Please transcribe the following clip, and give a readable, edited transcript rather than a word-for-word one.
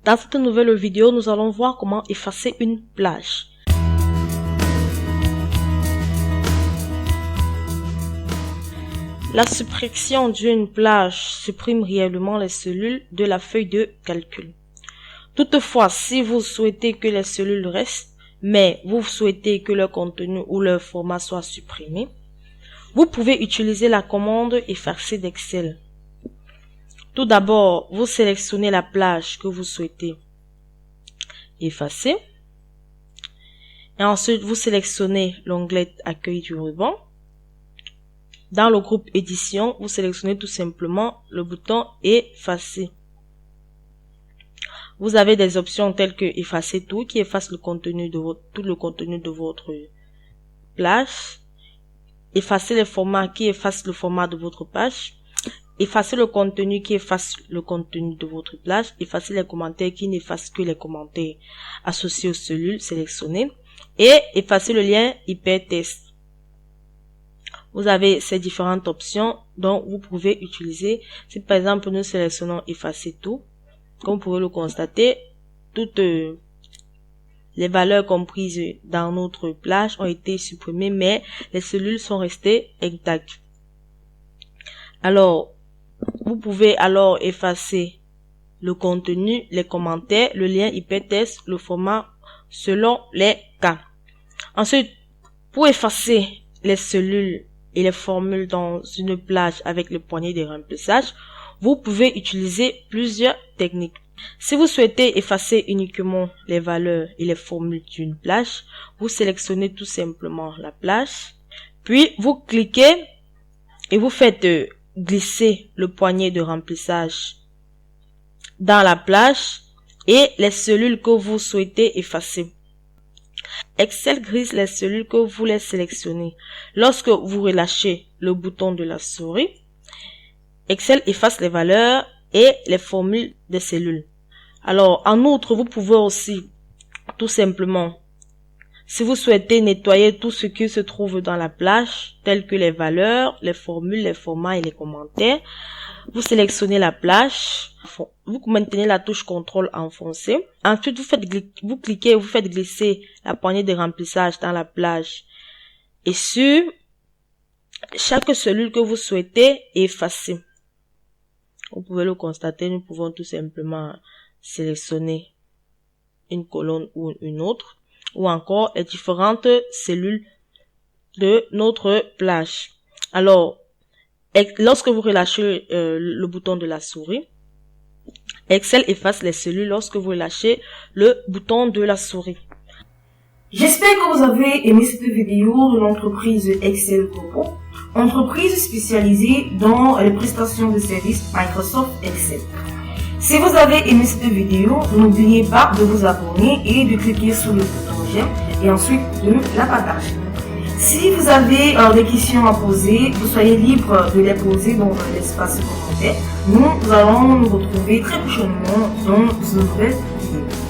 Dans cette nouvelle vidéo, nous allons voir comment effacer une plage. La suppression d'une plage supprime réellement les cellules de la feuille de calcul. Toutefois, si vous souhaitez que les cellules restent, mais vous souhaitez que leur contenu ou leur format soit supprimé, vous pouvez utiliser la commande effacer d'Excel. Tout d'abord, vous sélectionnez la plage que vous souhaitez effacer. Et ensuite, vous sélectionnez l'onglet Accueil du ruban. Dans le groupe Édition, vous sélectionnez tout simplement le bouton Effacer. Vous avez des options telles que Effacer tout, qui efface le contenu de tout le contenu de votre plage. Effacer les formats, qui efface le format de votre page. Effacer le contenu, qui efface le contenu de votre plage. Effacer les commentaires, qui n'efface que les commentaires associés aux cellules sélectionnées. Et effacer le lien hypertexte. Vous avez ces différentes options dont vous pouvez utiliser. Si par exemple nous sélectionnons effacer tout, comme vous pouvez le constater, toutes les valeurs comprises dans notre plage ont été supprimées, mais les cellules sont restées intactes. Alors, vous pouvez alors effacer le contenu, les commentaires, le lien hypertexte, le format selon les cas. Ensuite, pour effacer les cellules et les formules dans une plage avec le poignet de remplissage, vous pouvez utiliser plusieurs techniques. Si vous souhaitez effacer uniquement les valeurs et les formules d'une plage, vous sélectionnez tout simplement la plage, puis vous cliquez et vous faites glisser le poignet de remplissage dans la plage et les cellules que vous souhaitez effacer. Excel grise les cellules que vous voulez sélectionner. Lorsque vous relâchez le bouton de la souris, Excel efface les valeurs et les formules des cellules. Alors, en outre, vous pouvez aussi, tout simplement, si vous souhaitez nettoyer tout ce qui se trouve dans la plage, telles que les valeurs, les formules, les formats et les commentaires, vous sélectionnez la plage, vous maintenez la touche CTRL enfoncée. Ensuite, vous cliquez, vous faites glisser la poignée de remplissage dans la plage. Et sur chaque cellule que vous souhaitez effacer. Vous pouvez le constater, nous pouvons tout simplement sélectionner une colonne ou une autre, ou encore les différentes cellules de notre plage. Alors, lorsque vous relâchez le bouton de la souris, Excel efface les cellules lorsque vous relâchez le bouton de la souris. J'espère que vous avez aimé cette vidéo de l'entreprise Excel Corpo, entreprise spécialisée dans les prestations de services Microsoft Excel. Si vous avez aimé cette vidéo, n'oubliez pas de vous abonner et de cliquer sur le bouton j'aime et ensuite de la partager. Si vous avez des questions à poser, vous soyez libre de les poser dans l'espace commentaire. Nous allons nous retrouver très prochainement dans une nouvelle vidéo.